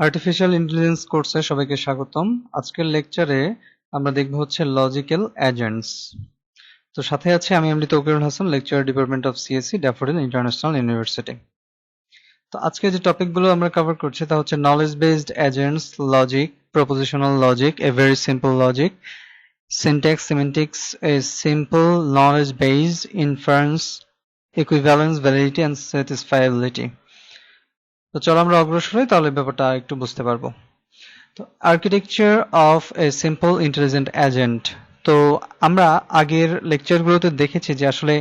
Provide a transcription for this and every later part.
Artificial intelligence কোর্সে সবাইকে স্বাগতম। আজকের লেকচারে আমরা দেখব হচ্ছে লজিক্যাল এজেন্টস। তো সাথে আছে আমি MD Tawkirul Hasan, lecturer department of CSC, Daffodil International University. তো আজকে যে টপিকগুলো আমরা কভার করছি তা হচ্ছে knowledge based agents, logic, propositional logic, a very simple logic, syntax, semantics, a simple knowledge based inference, equivalence, validity and satisfiability. তো চলো আমরা অগ্রসর হই, তাহলে ব্যাপারটা একটু বুঝতে পারবো। তো architecture of a simple intelligent agent. তো আমরা আগের লেকচারগুলোতে দেখেছি যে আসলে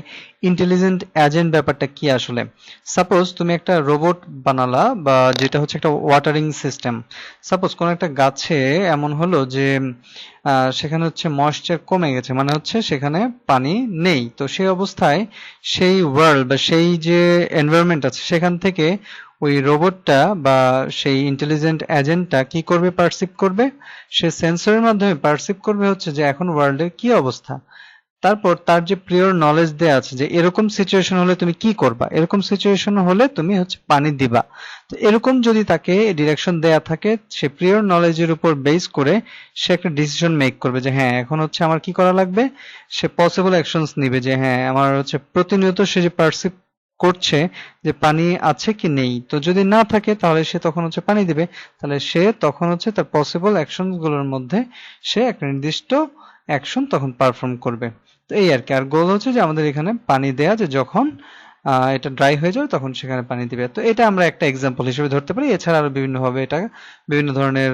ইন্টেলিজেন্ট এজেন্ট ব্যাপারটা কি। আসলে সাপোজ তুমি একটা রোবট বানালা, বা যেটা হচ্ছে একটা ওয়াটারিং সিস্টেম। সাপোজ কোনো একটা গাছে এমন হলো যে সেখানে হচ্ছে ময়েশ্চার কমে গেছে, মানে হচ্ছে সেখানে পানি নেই। তো সেই অবস্থায় সেই ওয়ার্ল্ড বা সেই যে এনভায়রনমেন্ট আছে সেখান থেকে ওই রোবটটা বা সেই ইন্টেলিজেন্ট এজেন্টটা কি করবে, পারসিভ করবে। সে সেন্সরের মাধ্যমে পারসিভ করবে হচ্ছে যে এখন ওয়ার্ল্ডের কি অবস্থা। তারপর তার যে প্রিয়র নলেজ দেয়া আছে যে এরকম সিচুয়েশন হলে তুমি কি করবা, এরকম সিচুয়েশন হলে তুমি হচ্ছে পানি দিবা। তো এরকম যদি তাকে ডিরেকশন দেয়া থাকে, সে প্রিয়র নলেজের উপর বেস করে সে একটা ডিসিশন মেক করবে যে হ্যাঁ এখন হচ্ছে আমার কি করা লাগবে। সে পসিবল অ্যাকশনস নিবে যে হ্যাঁ আমার হচ্ছে প্রতিনিয়ত সে যে পারসিভ করছে যে পানি আছে কি নেই। তো যদি না থাকে তাহলে সে তখন হচ্ছে পানি দিবে। তাহলে সে তখন হচ্ছে তার পসিবল অ্যাকশন গুলোর মধ্যে সে একটা নির্দিষ্ট অ্যাকশন তখন পারফর্ম করবে। তো এই আর কি। আর গোল হচ্ছে যে আমাদের এখানে পানি দেয়া, যে যখন এটা ড্রাই হয়ে যাবে তখন সেখানে পানি দিবে। তো এটা আমরা একটা এক্সাম্পল হিসেবে ধরতে পারি। এছাড়া আরো বিভিন্ন ভাবে এটা বিভিন্ন ধরনের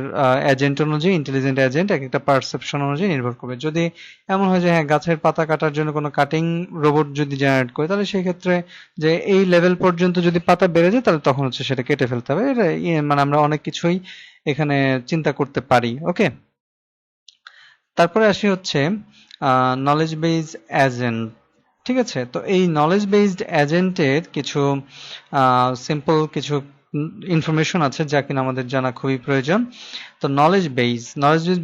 এজেন্ট অনুযায়ী, ইন্টেলিজেন্ট এজেন্ট এক একটা পারসেপশন অনুযায়ী নির্ভর করবে। যদি এমন হয় যে হ্যাঁ গাছের পাতা কাটার জন্য কোনো কাটিং রোবট যদি জেনারেট করে, তাহলে সেই ক্ষেত্রে যে এই লেভেল পর্যন্ত যদি পাতা বেড়ে যায় তাহলে তখন হচ্ছে সেটা কেটে ফেলতে হবে। এটা মানে আমরা অনেক কিছুই এখানে চিন্তা করতে পারি। ওকে, তারপরে আসি হচ্ছে নলেজ বেস এজেন্ট। ঠিক আছে, তো এই নলেজ বেসড এজেন্টের কিছু সিম্পল কিছু ইনফরমেশন আছে যা কিনা আমাদের জানা খুবই প্রয়োজন। তো নলেজ বেস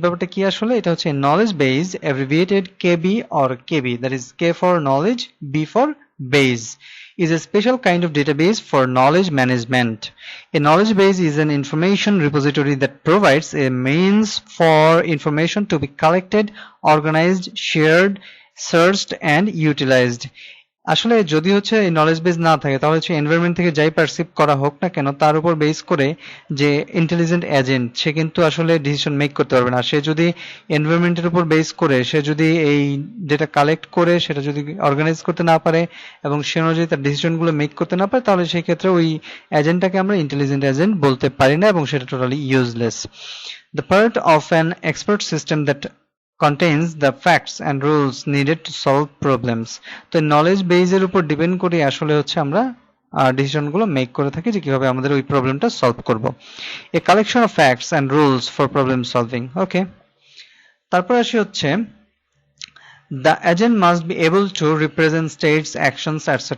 ব্যাপারটা কি আসলে? এটা হচ্ছে knowledge base abbreviated KB or KB, that is K for knowledge, B for base, is a special kind of database for knowledge management. A knowledge base is an information repository that provides a means for information to be collected, organized, shared, searched and utilized. আসলে যদি হচ্ছে এই knowledge base না থাকে তাহলে হচ্ছে environment থেকে যাই পারসিভ করা হোক না কেন তার উপর বেস করে যে ইন্টেলিজেন্ট এজেন্ট সে কিন্তু আসলে ডিসিশন মেক করতে পারবে না। সে যদি এনভায়রনমেন্টের উপর বেস করে সে যদি এই ডেটা কালেক্ট করে সেটা যদি অর্গানাইজ করতে না পারে এবং সে অনুযায়ী তার ডিসিশনগুলো মেক করতে না পারে, তাহলে সেই ক্ষেত্রে ওই এজেন্টটাকে আমরা ইন্টেলিজেন্ট এজেন্ট বলতে পারি না এবং সেটা totally useless. The part of an expert system that contains the facts and rules needed to solve problems. তো নলেজ বেসের উপর ডিপেন্ড করে আসলে হচ্ছে আমরা ডিসিশনগুলো মেক করে থাকি যে কিভাবে আমাদের ওই প্রবলেমটা সলভ করব। A collection of facts and rules for problem solving. Okay, তারপর আসি হচ্ছে the agent must be able to represent states, actions, etc.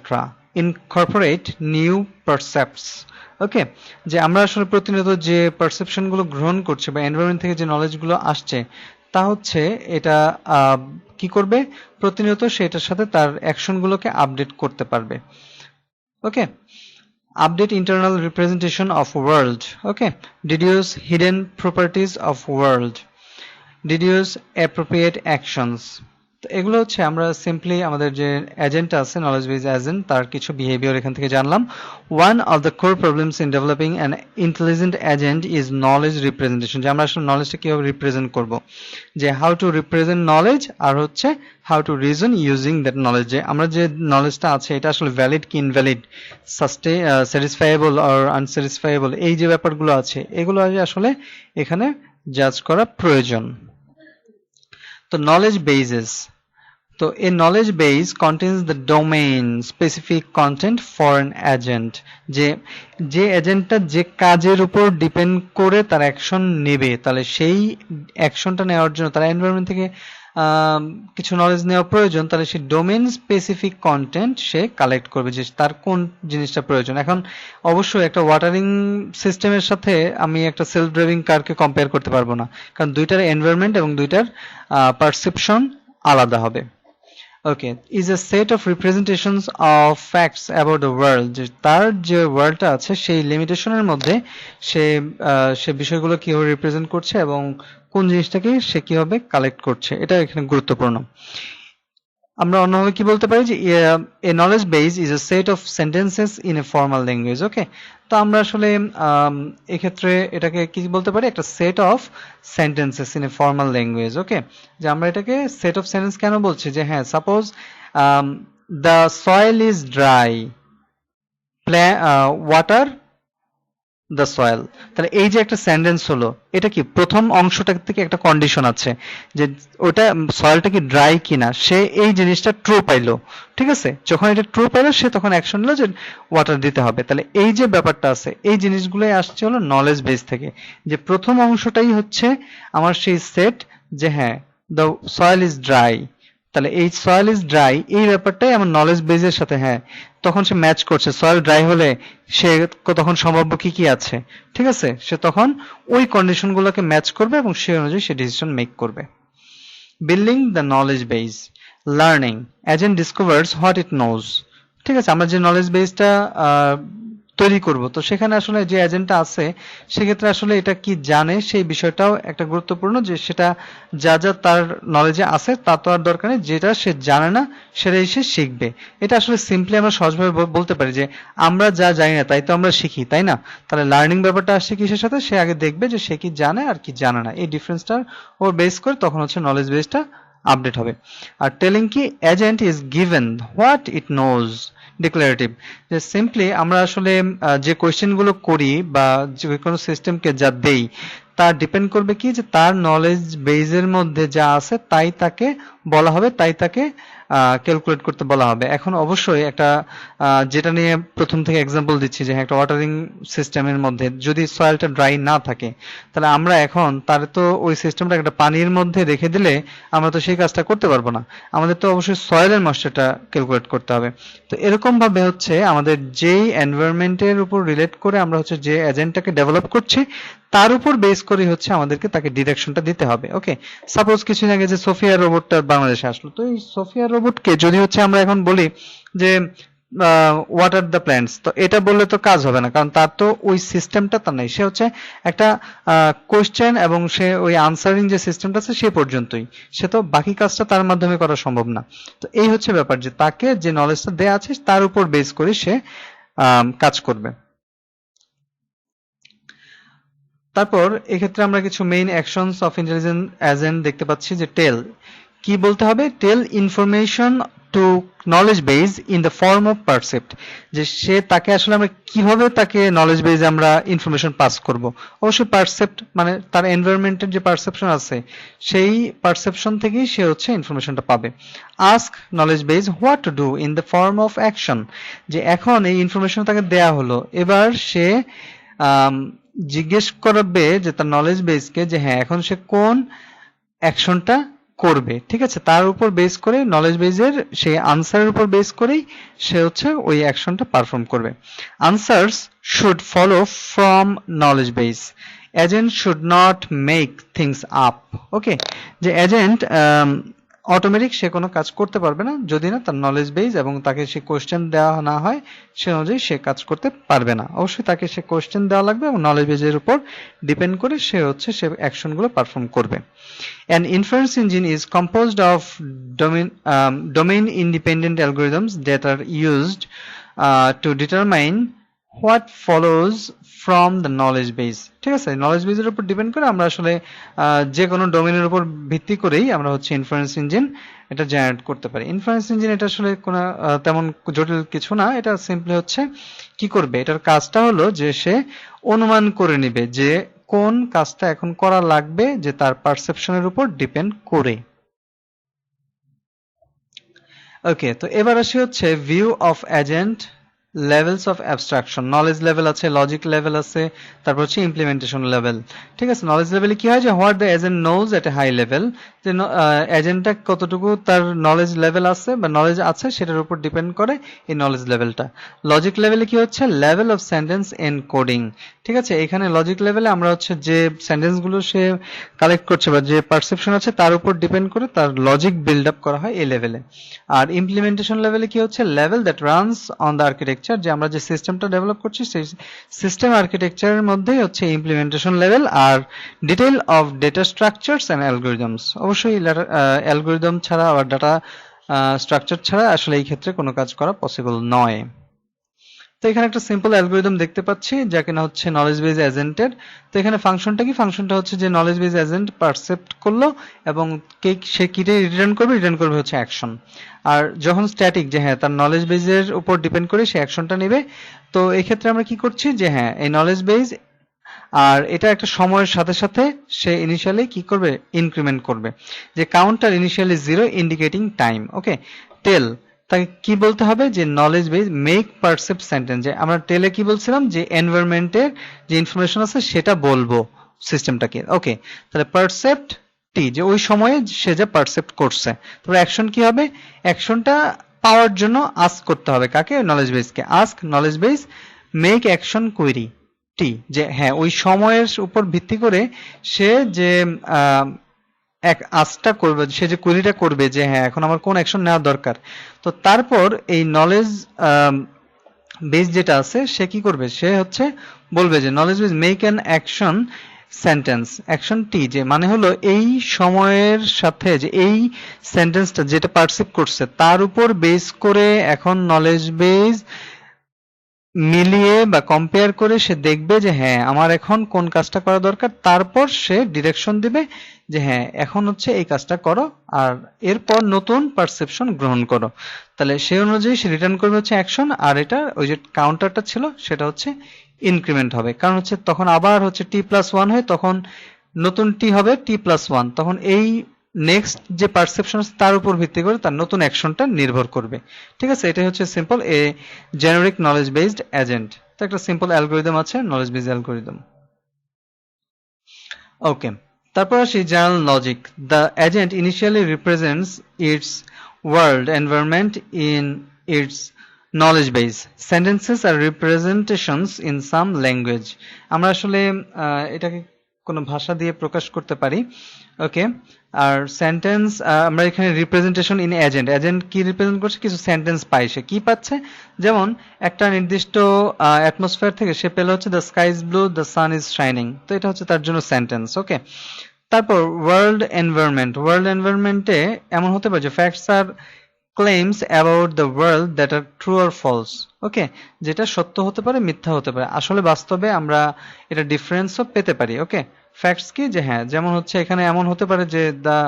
Incorporate new percepts. ওকে, যে আমরা আসলে প্রতিনিয়ত যে পারসেপশন গুলো গ্রহণ করছে বা এনভায়রনমেন্ট থেকে যে নলেজ গুলো আসছে তা হচ্ছে এটা কি করবে, প্রতিনিয়ত সেটার সাথে তার অ্যাকশন গুলোকে আপডেট করতে পারবে। ওকে, update internal representation of world. Okay, deduce hidden properties of world, deduce appropriate actions. তো এগুলো হচ্ছে আমরা সিম্পলি আমাদের যে এজেন্ট আছে নলেজ বেস এজেন্ট তার কিছু বিহেভিয়ার এখান থেকে জানলাম। One of the core problems in developing an intelligent agent is knowledge representation, যে আমরা আসলে নলেজটা কিভাবে রিপ্রেজেন্ট করব, যে হাউ টু রিপ্রেজেন্ট নলেজ আর হচ্ছে how to reason using that knowledge. যে আমরা যে নলেজটা আছে এটা আসলে ভ্যালিড কি ইনভ্যালিড, স্যাটিসফাইয়েবল আর আনস্যাটিসফাইয়েবল, এই যে ব্যাপারগুলো আছে এগুলো আসলে এখানে জাজ করা প্রয়োজন। তো নলেজ বেসেস, তো a knowledge base contains the domain specific content for an agent, যে যে এজেন্টটা যে কাজের উপর ডিপেন্ড করে তার অ্যাকশন নেবে, তাহলে সেই অ্যাকশনটা নেওয়ার জন্য তার এনভায়রনমেন্ট থেকে কিছু নলেজ নেওয়া প্রয়োজন, তাহলে সেই ডোমেন স্পেসিফিক কন্টেন্ট সে কালেক্ট করবে যে তার কোন জিনিসটা প্রয়োজন। এখন অবশ্যই একটা ওয়াটারিং সিস্টেমের সাথে আমি একটা সেলফ ড্রাইভিং কারকে কম্পেয়ার করতে পারবো না, কারণ দুইটার এনভায়রনমেন্ট এবং দুইটার পারসেপশন আলাদা হবে। Okay, is a set of representations of facts about the world, যে তার যে ওয়ার্ল্ডটা আছে সেই লিমিটেশনের মধ্যে সে সে বিষয়গুলো কিভাবে রিপ্রেজেন্ট করছে এবং কোন জিনিসটাকে সে কিভাবে কালেক্ট করছে, এটা এখানে গুরুত্বপূর্ণ। আমরা অন্যভাবে কি বলতে পারি যে a knowledge base is a set of sentences in a formal language. Okay, তো আমরা আসলে এক্ষেত্রে এটাকে কি বলতে পারি, একটা set of sentences in a formal language. Okay, যে আমরা এটাকে সেট অফ সেন্টেন্স কেন বলছি, যে হ্যাঁ suppose the soil is dry, water the soil, তাহলে এই যে একটা সেন্টেন্স হলো, এটা কি প্রথম অংশটা থেকে একটা কন্ডিশন আছে যে ওটা সয়েলটা কি ড্রাই কিনা, সে এই জিনিসটা ট্রু পাইলো। ঠিক আছে, যখন এটা ট্রু পাইলো সে তখন অ্যাকশন নিল যে ওয়াটার দিতে হবে। তাহলে এই যে ব্যাপারটা আছে, এই জিনিসগুলোই আসছে হলো নলেজ বেস থেকে, যে প্রথম অংশটাই হচ্ছে আমার সেই সেট, যে হ্যাঁ দ্য সয়েল ইজ ড্রাই, তাহলে এই সয়েল ইজ ড্রাই এই ব্যাপারটাই আমার নলেজ বেজের সাথে, হ্যাঁ তখন সে ম্যাচ করছে। সয়েল ড্রাই হলে সে তখন সম্ভাব্য কি কি আছে, ঠিক আছে, সে তখন ওই কন্ডিশনগুলোকে ম্যাচ করবে এবং সেই অনুযায়ী সে ডিসিশন মেক করবে। Building the knowledge base, learning agent discovers what it knows. ঠিক আছে, আমরা যে নলেজ বেসটা তৈরি করব, তো সেখানে আসলে যে এজেন্টটা আছে সেক্ষেত্রে আসলে এটা কি জানে সেই বিষয়টাও একটা গুরুত্বপূর্ণ, যে সেটা যা যা তার নলেজে আছে তা তো আর দরকার নেই, যেটা সে জানে না সেটাই সে শিখবে। এটা আসলে সিম্পলি আমরা সহজভাবে বলতে পারি যে আমরা যা জানি না তাই তো আমরা শিখি, তাই না? তাহলে লার্নিং ব্যাপারটা আসছে কিসের সাথে, সে আগে দেখবে যে সে কি জানে আর কি জানে না, এই ডিফারেন্সটা ওর বেস করে তখন হচ্ছে নলেজ বেসটা আপডেট হবে। আর টেলিং কি agent is given what it knows, declarative, যে সিম্পলি আমরা আসলে যে কোয়েশ্চেনগুলো করি বা যে কোনো সিস্টেমকে যা দেই তা ডিপেন্ড করবে কি, যে তার নলেজ বেজের মধ্যে যা আছে তাই তাকে বলা হবে, তাই তাকে ক্যালকুলেট করতে বলা হবে। এখন অবশ্যই একটা যেটা নিয়ে প্রথম থেকে এক্সাম্পল দিচ্ছি, যে একটা ওয়াটারিং সিস্টেমের মধ্যে যদি সয়েলটা ড্রাই না থাকে, তাহলে আমরা এখন তার তো ওই সিস্টেমটা একটা পানির মধ্যে রেখে দিলে আমরা তো সেই কাজটা করতে পারবো না, আমাদের তো অবশ্যই সয়েলের ময়েশ্চারটা ক্যালকুলেট করতে হবে। তো এরকম ভাবে হচ্ছে আমাদের যেই এনভায়রনমেন্টের উপর রিলেট করে আমরা হচ্ছে যে এজেন্টটাকে ডেভেলপ করছি তার উপর বেস করে হচ্ছে আমাদেরকে তাকে ডিরেকশনটা দিতে হবে। ওকে, সাপোজ কিছুদিন আগে যে সোফিয়া রোবটটা বাংলাদেশে আসলো, তো এই সোফিয়া রোবটকে যদি হচ্ছে আমরা এখন বলি যে ওয়াটার দ্য প্ল্যান্টস, তো এটা বললে তো কাজ হবে না, কারণ তার তো ওই সিস্টেমটা তার নাই, সে হচ্ছে একটা কোশ্চেন এবং সে ওই আনসারিং যে সিস্টেমটা আছে সে পর্যন্তই, সে তো বাকি কাজটা তার মাধ্যমে করা সম্ভব না। তো এই হচ্ছে ব্যাপার, যে তাকে যে নলেজটা দেয়া আছে তার উপর বেস করে সে কাজ করবে। তারপর এক্ষেত্রে আমরা কিছু main actions of intelligent agent দেখতে পাচ্ছি, যে টেল কি বলতে হবে, tell information to knowledge base in the form of percept, যে সে তাকে আসলে আমরা কিভাবে তাকে নলেজ বেজ আমরা ইনফরমেশন পাস করব। অবশ্যই পারসেপ্ট মানে তার এনভায়রনমেন্টের যে পারসেপশন আছে সেই পারসেপশন থেকেই সে হচ্ছে ইনফরমেশনটা পাবে। Ask knowledge base what to do in the form of action, যে এখন এই ইনফরমেশন তাকে দেয়া হলো, এবার সে জিজ্ঞেস করবে যে তার নলেজ বেসকে, যে হ্যাঁ এখন সে কোন অ্যাকশনটা করবে। ঠিক আছে, তার উপর বেস করে নলেজ বেজের সেই আনসারের উপর বেস করেই সে হচ্ছে ওই অ্যাকশনটা পারফর্ম করবে। Answers should follow from knowledge base, agent should not make things up. Okay, যে এজেন্ট অটোমেটিক সে কোনো কাজ করতে পারবে না যদি না তার নলেজ বেস এবং তাকে সে কোশ্চেন দেওয়া না হয়, সে অনুযায়ী সে কাজ করতে পারবে না। অবশ্যই তাকে সে কোশ্চেন দেওয়া লাগবে এবং নলেজ বেসের উপর ডিপেন্ড করে সে হচ্ছে সে অ্যাকশনগুলো পারফর্ম করবে। An inference engine is composed of domain independent algorithms that are used to determine what follows from the knowledge base. ঠিক আছে, নলেজ বেসের উপর ডিপেন্ড করে আমরা আসলে যে কোনো ডোমেনের উপর ভিত্তি করেই আমরা হচ্ছে ইনফারেন্স ইঞ্জিন এটা জেনারেট করতে পারি। ইনফারেন্স ইঞ্জিন এটা আসলে কোনো তেমন জটিল কিছু না, এটা সিম্পলি হচ্ছে কি করবে, এটার কাজটা হলো যে সে অনুমান করে নেবে যে কোন কাজটা এখন করা লাগবে, যে তার পারসেপশনের উপর ডিপেন্ড করে। ওকে, তো এবার আসি হচ্ছে view of agent levels of abstraction, knowledge level আছে, লজিক লেভেল আছে, তারপর হচ্ছে ইমপ্লিমেন্টেশন লেভেল। ঠিক আছে, নলেজ লেভেলে কি হয় যে what the agent knows at a high level, যে এজেন্টটা কতটুকু তার নলেজ লেভেল আছে বা নলেজ আছে সেটার উপর ডিপেন্ড করে এই নলেজ লেভেলটা। লজিক লেভেলে কি হচ্ছে লেভেল অফ সেন্টেন্স এনকোডিং। ঠিক আছে, এখানে লজিক লেভেলে আমরা হচ্ছে যে সেন্টেন্সগুলো সে কালেক্ট করছে বা যে পারসেপশন আছে তার উপর ডিপেন্ড করে তার লজিক বিল্ড আপ করা হয় এই লেভেলে। আর ইমপ্লিমেন্টেশন লেভেলে কি হচ্ছে level that runs on the architecture, যে আমরা যে সিস্টেমটা ডেভেলপ করছি সেই সিস্টেম আর্কিটেকচারের মধ্যেই হচ্ছে ইমপ্লিমেন্টেশন লেভেল। আর detail of data structures and algorithms, অবশ্যই অ্যালগোরিদম ছাড়া আবার ডাটা স্ট্রাকচার ছাড়া আসলে এই ক্ষেত্রে কোনো কাজ করা পসিবল নয়। তো এখানে একটা সিম্পল অ্যালগোরিদম দেখতে পাচ্ছি যা কিনা হচ্ছে নলেজ বেজ এজেন্টের। তো এখানে ফাংশনটা কি, ফাংশনটা হচ্ছে যে নলেজ বেজ এজেন্ট পারসেপ্ট করলো এবং সে কিটে রিটার্ন করবে হচ্ছে অ্যাকশন। আর যখন স্ট্যাটিক, যে হ্যাঁ তার নলেজ বেজের উপর ডিপেন্ড করে সে অ্যাকশনটা নেবে। তো এই ক্ষেত্রে আমরা কি করছি যে হ্যাঁ এই নলেজ বেজ, আর এটা একটা সময়ের সাথে সাথে সে ইনিশিয়ালি কি করবে, ইনক্রিমেন্ট করবে। যে কাউন্টার ইনিশিয়ালি 0 ইন্ডিকেটিং টাইম। ওকে, টেল, তাকে কি বলতে হবে যে knowledge base make percept sentence, যে আমরা টেলে কি বলছিলাম যে এনভায়রনমেন্টের যে ইনফরমেশন আছে সেটা বলবো সিস্টেমটাকে। ওকে, তাহলে পারসেপ্ট টি, যে ওই সময়ে সে যা পারসেপ্ট করছে। তারপর অ্যাকশন কি হবে, অ্যাকশনটা পাওয়ার জন্য আস্ক করতে হবে কাকে, নলেজ বেজকে। Ask knowledge base make action query t, যে হ্যাঁ ওই সময়ের উপর ভিত্তি করে সে যে এক আজটা করবে, সে যে কোয়েরিটা করবে যে হ্যাঁ এখন আমার কোন অ্যাকশন নেওয়া দরকার। তো তারপর এই নলেজ বেস যেটা আছে সে কি করবে, সে হচ্ছে বলবে যে knowledge base make an action sentence action t, যে মানে হলো এই সময়ের সাথে যে এই সেন্টেন্সটা যেটা পারসিভ করছে তার উপর বেস করে এখন নলেজ বেস মিলিয়ে বা কম্পেয়ার করে সে দেখবে যে হ্যাঁ আমার এখন কোন কাজটা করা দরকার। তারপর সে ডিরেকশন দিবে যে হ্যাঁ এখন হচ্ছে এই কাজটা করো, আর এরপর নতুন পারসেপশন গ্রহণ করো। তাহলে সেই অনুযায়ী সে রিটার্ন করবে হচ্ছে অ্যাকশন, আর এটা ওই যে কাউন্টারটা ছিল সেটা হচ্ছে ইনক্রিমেন্ট হবে। কারণ হচ্ছে তখন আবার হচ্ছে t+1 হয়, তখন নতুন টি হবে t+1, তখন এই নেক্সট যে পারসেপশন আছে তার উপর ভিত্তি করে তার নতুন অ্যাকশনটা নির্ভর করবে। ঠিক আছে, এটাই হচ্ছে simple a generic knowledge based agent. তো একটা সিম্পল অ্যালগোরিদম আছে নলেজ বেসড অ্যালগোরিদম। ওকে, তারপর আসি general logic. The agent initially represents its world environment in its knowledge base. Sentences are representations in some language. আমরা আসলে এটাকে কোনো ভাষা দিয়ে প্রকাশ করতে পারি। ওকে, আর সেন্টেন্স আমরা এখানে রিপ্রেজেন্টেশন ইন এজেন্ট, এজেন্ট কি রিপ্রেজেন্ট করছে, কিছু সেন্টেন্স পাই, সে কি পাচ্ছে, যেমন একটা নির্দিষ্ট অ্যাটমসফিয়ার থেকে সে পেল হচ্ছে the sky is blue, the sun is shining. তো এটা হচ্ছে তার জন্য সেন্টেন্স। ওকে, তারপর ওয়ার্ল্ড এনভায়রনমেন্ট, ওয়ার্ল্ড এনভায়রনমেন্টে এমন হতে পারে যে ফ্যাক্টস আর claims about the world that are true or false. Okay, যেটা সত্য হতে পারে মিথ্যা হতে পারে, আসলে বাস্তবে আমরা এটা ডিফারেন্সও পেতে পারি। ওকে, ফ্যাক্টস কি, যে হ্যাঁ যেমন হচ্ছে এখানে এমন হতে পারে যে দ্য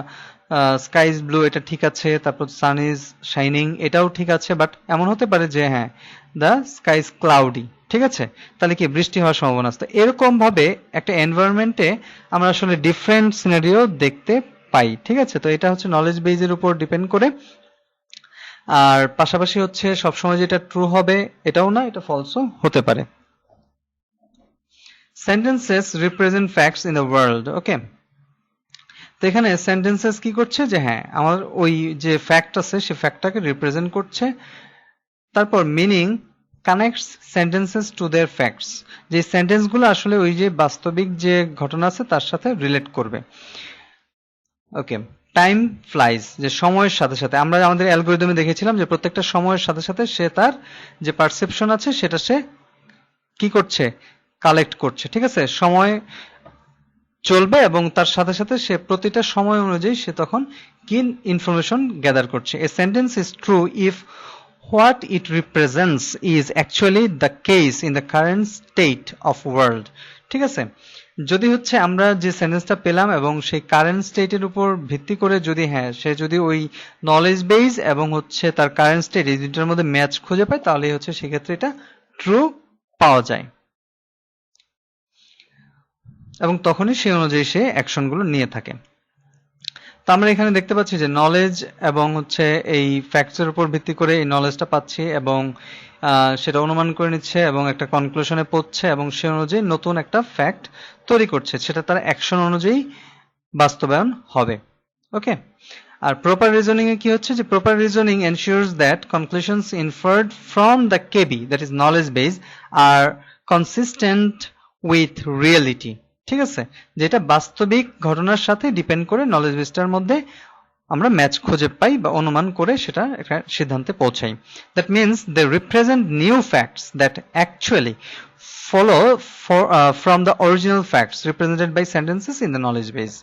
স্কাই ইজ ব্লু এটা ঠিক আছে, তারপর সান ইজ শাইনিং এটাও ঠিক আছে, বাট এমন হতে পারে যে হ্যাঁ দ্য স্কাই ইজ ক্লাউডি, ঠিক আছে, তাহলে কি বৃষ্টি হওয়ার সম্ভাবনা আছে। এরকম ভাবে একটা এনভায়রনমেন্টে আমরা আসলে ডিফারেন্ট সিনারিও দেখতে পাই। ঠিক আছে, তো এটা হচ্ছে নলেজ বেজের উপর ডিপেন্ড করে। আর পাশাপাশি হচ্ছে সবসময় যেটা ট্রু হবে এটাও না, এটা ফলসও হতে পারে। Sentences represent facts in the world. Okay, তো এখানে সেন্টেন্সেস কি করছে, যে হ্যাঁ আমার ওই যে ফ্যাক্ট আছে সে ফ্যাক্টটাকে রিপ্রেজেন্ট করছে। তারপর meaning connects sentences to their facts, যে সেন্টেন্সগুলো আসলে ওই যে বাস্তবিক যে ঘটনা আছে তার সাথে রিলেট করবে। ওকে, টাইম ফ্লাইজ, যে সময়ের সাথে সাথে আমরা আমাদের অ্যালগোরিদমে দেখেছিলাম যে প্রত্যেকটা সময়ের সাথে সাথে সে তার যে পারসেপশন আছে সেটা সে কি করছে, কালেক্ট করছে। ঠিক আছে, সময় চলবে এবং তার সাথে সাথে সে প্রতিটা সময় অনুযায়ী সে তখন কি ইনফরমেশন গ্যাদার করছে। এ sentence is true if what it represents is actually the case in the current state of world. ঠিক আছে, যদি হচ্ছে আমরা যে সেন্টেন্সটা পেলাম এবং সেই কারেন্ট স্টেটের উপর ভিত্তি করে যদি হ্যাঁ সে যদি ওই নলেজ বেস এবং হচ্ছে তার কারেন্ট স্টেট এই দুটার মধ্যে ম্যাচ খুঁজে পায় তাহলে হচ্ছে সেক্ষেত্রে এটা ট্রু পাওয়া যায় এবং তখনই সেই অনুযায়ী সে অ্যাকশনগুলো নিয়ে থাকে। তো আমরা এখানে দেখতে পাচ্ছি যে নলেজ এবং হচ্ছে এই ফ্যাক্টসের উপর ভিত্তি করে এই নলেজটা পাচ্ছি এবং সেটা অনুমান করে নিচ্ছে এবং একটা কনক্লুশনে পৌঁছছে এবং সে অনুযায়ী নতুন একটা ফ্যাক্ট তৈরি করছে, সেটা তার অ্যাকশন অনুযায়ী বাস্তবায়ন হবে। ওকে, আর প্রপার রিজনিং এ কি হচ্ছে যে proper reasoning ensures that conclusions inferred from the KB, that is knowledge base, are consistent with reality. ঠিক আছে, যেটা বাস্তবিক ঘটনার সাথে ডিপেন্ড করে নলেজ বেসটার মধ্যে আমরা ম্যাচ খুঁজে পাই বা অনুমান করে সেটা একটা সিদ্ধান্তে পৌঁছাই। That means they represent new facts that actually follow from the original facts represented by sentences in the knowledge base।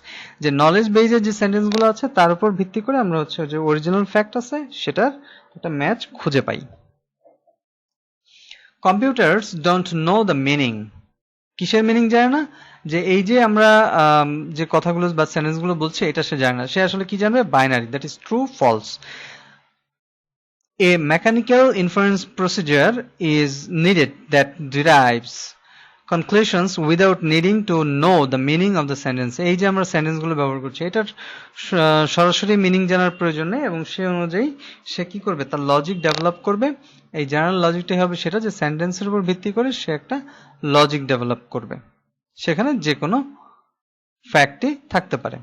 যে নলেজ বেজের যে সেন্টেন্সগুলো আছে তার উপর ভিত্তি করে আমরা হচ্ছে যে অরিজিনাল ফ্যাক্ট আছে সেটার একটা ম্যাচ খুঁজে পাই। Computers don't know the meaning. কিসের মিনিং জানে না? যে এই যে আমরা যে কথাগুলো বা সেন্টেন্সগুলো বলছি এটা সে জানে না। সে আসলে কি জানবে? Binary, that is true false. A mechanical inference procedure is needed that derives conclusions without needing to know the meaning of the sentence। এই যে আমরা সেন্টেন্সগুলো ব্যবহার করছি এটার সরাসরি মিনিং জানার প্রয়োজন নেই এবং সে অনুযায়ী সে কি করবে? তার লজিক ডেভেলপ করবে। এই জেনারেল লজিকটাই হবে সেটা যে সেন্টেন্সের উপর ভিত্তি করে সে একটা লজিক ডেভেলপ করবে, সেখানে যে কোনো ফ্যাক্টই থাকতে পারে।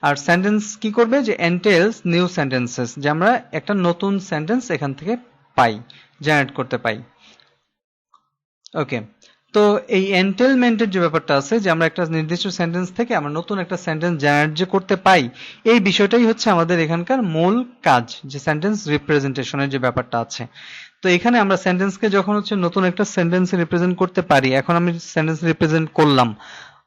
আর সেন্টেন্স কি করবে? যে এন্টেলস নিউ সেন্টেন্সেস, যে আমরা একটা নতুন সেন্টেন্স এখান থেকে পাই, জেনারেট করতে পাই। ওকে, তো এই এন্টেলমেন্টের যে ব্যাপারটা আছে যে আমরা একটা নির্দিষ্ট সেন্টেন্স থেকে আমরা নতুন একটা সেন্টেন্স জেনারেট যে করতে পাই, এই বিষয়টাই হচ্ছে আমাদের এখানকার মূল কাজ, যে সেন্টেন্স রিপ্রেজেন্টেশনের যে ব্যাপারটা আছে। তো এখানে আমরা সেন্টেন্সকে যখন হচ্ছে নতুন একটা সেন্টেন্স রিপ্রেজেন্ট করতে পারি, এখন আমি সেন্টেন্স রিপ্রেজেন্ট করলাম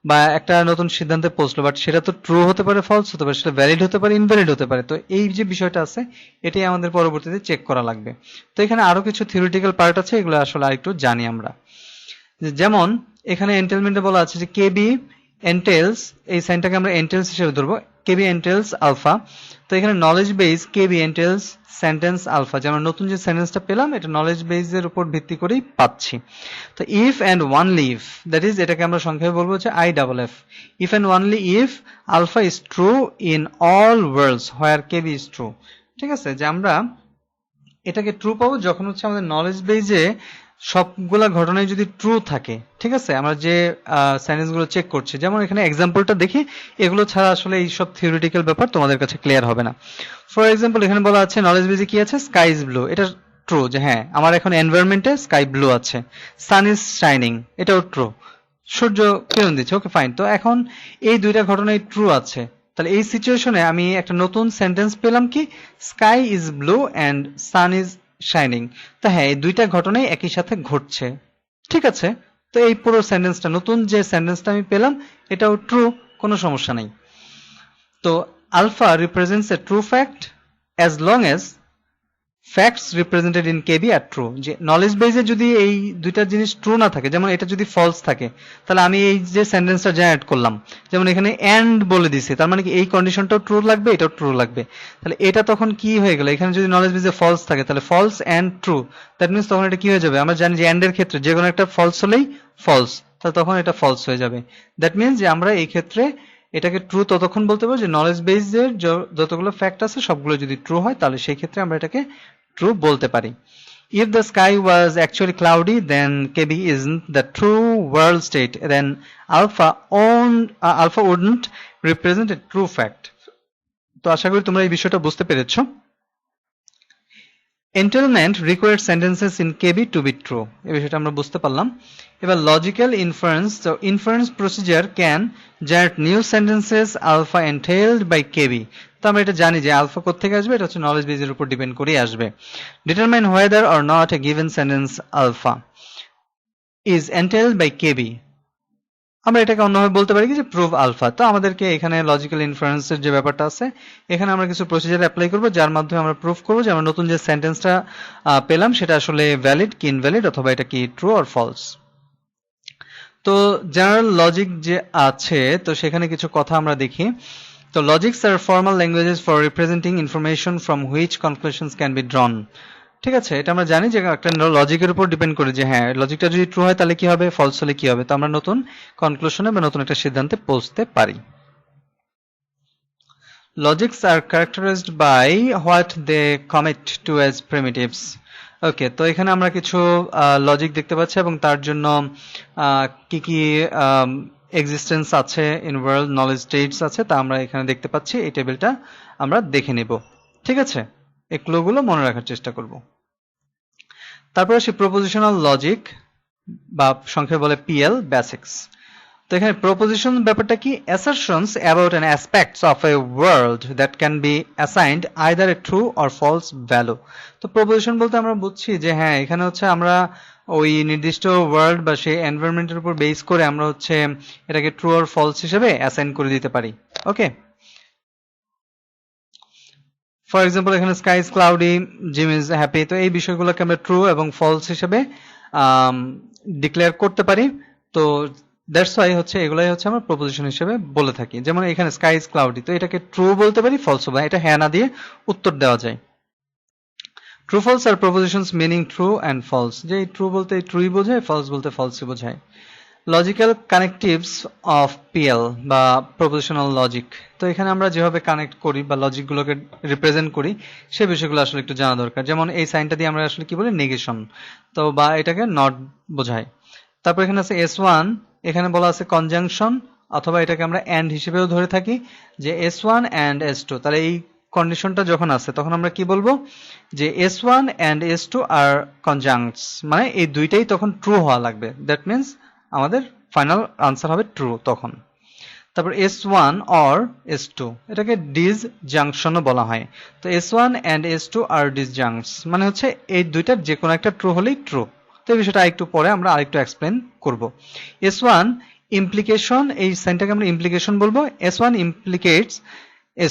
বা একটা নতুন সিদ্ধান্তে পৌঁছলো, বাট সেটা তো ট্রু হতে পারে, ফলস হতে পারে, সেটা ভ্যালিড হতে পারে, ইনভ্যালিড হতে পারে। তো এই যে বিষয়টা আছে এটাই আমাদের পরবর্তীতে চেক করা লাগবে। তো এখানে আরো কিছু থিওরিটিক্যাল পার্ট আছে, এগুলো আসলে আরেকটু জানি আমরা। যেমন এখানে এন্টেলমেন্টে বলা আছে যে কেবি এন্টেলস, এই সাইনটাকে আমরা এন্টেলস হিসেবে ধরবো, কেবি এন্টেলস আলফা। তো এখানে নলেজ বেস কেবি এন্টেলস সেন্টেন্স আলফা, যে আমরা নতুন যে সেন্টেন্সটা পেলাম এটা নলেজ বেসের উপর ভিত্তি করেই পাচ্ছি। তো if and only if, that is এটাকে আমরা সংক্ষেপে বলবো হচ্ছে IFF, if and only if alpha is true in all worlds where KB is true. ঠিক আছে, যে আমরা এটাকে ট্রু পাবো যখন হচ্ছে আমাদের নলেজ বেসে সবগুলা ঘটনায় যদি ট্রু থাকে। ঠিক আছে, আমরা যে সেন্টেন্স গুলো চেক করছি, যেমন এখানে এক্সাম্পলটা দেখি, এগুলো ছাড়া আসলে এই সব থিওরিটিক্যাল ব্যাপার তোমাদের কাছে ক্লিয়ার হবে না। ফর এক্সাম্পল এখানে বলা আছে নলেজ বেসে কি আছে? স্কাই ইজ ব্লু, এটা ট্রু, যে হ্যাঁ আমার এখন এনভায়রনমেন্টে স্কাই ব্লু আছে। সান ইজ শাইনিং, এটাও ট্রু, সূর্য কিরণ দিচ্ছে। ওকে ফাইন, তো এখন এই দুইটা ঘটনায় ট্রু আছে, তাহলে এই সিচুয়েশনে আমি একটা নতুন সেন্টেন্স পেলাম কি? Sky is blue and sun is shining. তো হ্যাঁ এই দুইটা ঘটনাই একই সাথে ঘটছে। ঠিক আছে, তো এই পুরো সেন্টেন্সটা, নতুন যে সেন্টেন্সটা আমি পেলাম এটাও ট্রু, কোনো সমস্যা নেই। তো alpha represents a true fact as long as facts represented in KB are true. যে নলেজ বেসে যদি এই দুইটা জিনিস ট্রু না থাকে, যেমন এটা যদি ফলস থাকে, তাহলে আমি এই যে সেন্টেন্সটা জেনারেট করলাম, যেমন এখানে এন্ড বলে দিছে, তার মানে কি এই কন্ডিশনটাও ট্রু লাগবে, এটাও ট্রু লাগবে। তাহলে এটা তখন কি হয়ে গেল? এখানে যদি নলেজ বেসে ফলস থাকে তাহলে false and true, that means তখন এটা কি হয়ে যাবে? আমরা জানি যে এন্ড এর ক্ষেত্রে যে কোনো একটা ফলস হলেই ফলস, তাহলে তখন এটা ফলস হয়ে যাবে। দ্যাট মিনস যে আমরা এই ক্ষেত্রে এটাকে ট্রু ততক্ষণ বলতে পারবো যে নলেজ বেসের যতগুলো ফ্যাক্ট আছে সবগুলো যদি ট্রু হয়, তাহলে সেই ক্ষেত্রে আমরা এটাকে ট্রু বলতে পারি। If the sky was actually cloudy, then KB isn't the true world state. Then alpha wouldn't represent a true fact. তো আশা করি তোমরা এই বিষয়টা বুঝতে পেরেছো। Entailment requires sentences in KB to be true. এই বিষয়টা আমরা বুঝতে পারলাম। এবার লজিক্যাল ইনফারেন্স, তো inference procedure can generate new sentences alpha entailed by KB. তো আমরা এটা জানি যে আলফা কোত্থেকে আসবে, এটা হচ্ছে নলেজ বেসের উপর ডিপেন্ড করেই আসবে। Determine whether or not a given sentence alpha is entailed by KB. আমরা এটাকে অন্যভাবে বলতে পারি কি যে প্রুভ আলফা। তো আমাদেরকে এখানে লজিক্যাল ইনফারেন্সের যে ব্যাপারটা আছে, এখানে আমরা কিছু প্রসিজার অ্যাপ্লাই করব যার মাধ্যমে আমরা প্রুভ করব যে আমরা নতুন যে সেন্টেন্সটা পেলাম সেটা আসলে ভ্যালিড কি ইনভ্যালিড, অথবা এটা কি ট্রু অর ফলস। তো জেনারেল লজিক যে আছে, তো সেখানে কিছু কথা আমরা দেখি। তো logics are formal languages for representing information from which conclusions can be drawn. ঠিক আছে, এটা আমরা জানি যে একটা লজিকের উপর ডিপেন্ড করে যে হ্যাঁ লজিকটা যদি ট্রু হয় তাহলে কি হবে, ফলস হলে কি হবে, তো আমরা নতুন কনক্লুশনে বা নতুন একটা সিদ্ধান্তে পৌঁছতে পারি। Logics are characterized by what they commit to as primitives. Okay, তো এখানে আমরা কিছু লজিক দেখতে পাচ্ছি এবং তার জন্য কি কি এক্সিস্টেন্স আছে ইন ওয়ার্ল্ড, নলেজ স্টেটস আছে, তা আমরা এখানে দেখতে পাচ্ছি। এই টেবিলটা আমরা দেখে নেব, ঠিক আছে? এই ক্লুগুলো মনে রাখার চেষ্টা করব। তারপর আসি প্রপোজিশনাল লজিক বা সংক্ষেপে বলে পিএল বেসিক্স। তো এখানে প্রপোজিশন ব্যাপারটা কি? assertions about an aspects of a world that can be assigned either a true or false value। তো প্রপোজিশন বলতে আমরা বুঝছি যে হ্যাঁ, এখানে হচ্ছে আমরা ওই নির্দিষ্ট ওয়ার্ল্ড বা সেই এনভায়রনমেন্টের উপর বেস করে আমরা হচ্ছে এটাকে ট্রু অর ফলস হিসেবে অ্যাসাইন করে দিতে পারি। ওকে, ফর এক্সাম্পল এখানে sky is cloudy, gym is happy, তো এই বিষয়গুলোকে আমরা ট্রু এবং ফলস হিসেবে ডিক্লেয়ার করতে পারি। তো দ্যাটস ওয়াই হচ্ছে এগুলাই হচ্ছে আমরা প্রপোজিশন হিসেবে বলে থাকি। যেমন এখানে স্কাই ইজ ক্লাউডি, তো এটাকে ট্রু বলতে পারি, ফলস বা এটা হ্যাঁ না দিয়ে উত্তর দেওয়া যায়। ট্রু ফলস আর propositions meaning true and false, যে ট্রু বলতে ট্রুই বোঝায়, ফলস বলতে ফলসই বোঝায়। লজিক্যাল কানেকটিভস অফ পিএল বা প্রপোজিশনাল লজিক, তো এখানে আমরা যেভাবে কানেক্ট করি বা লজিকগুলোকে রিপ্রেজেন্ট করি সেই বিষয়গুলো আসলে একটু জানা দরকার। যেমন এই সাইনটা দিয়ে আমরা আসলে কি বলি? নেগেশন, তো বা এটাকে নট বোঝায়। তারপর এখানে আছে S1, এখানে বলা আছে কনজাংশন, অথবা এটাকে আমরা অ্যান্ড হিসেবেও ধরে থাকি যে S1 অ্যান্ড S2। তাহলে এই কন্ডিশনটা যখন আছে তখন আমরা কি বলবো? যে S1 অ্যান্ড S2 আর কনজাংস, মানে এই দুইটাই তখন ট্রু হওয়া লাগবে। দ্যাট মিনস আমাদের ফাইনাল আনসার হবে ট্রু তখন। তারপর S1 অর S2, এটাকে ডিসজাংশনও বলা হয়। তো S1 অ্যান্ড S2 আর ডিসজাংস, মানে হচ্ছে এই দুইটার যে কোনো একটা ট্রু হলেই ট্রু। তো এই বিষয়টা একটু পরে আমরা আরেকটু এক্সপ্লেন করব। S1 ইমপ্লিকেশন, এই সাইনটাকে আমরা ইমপ্লিকেশন বলবো। S1 ইমপ্লিকেটস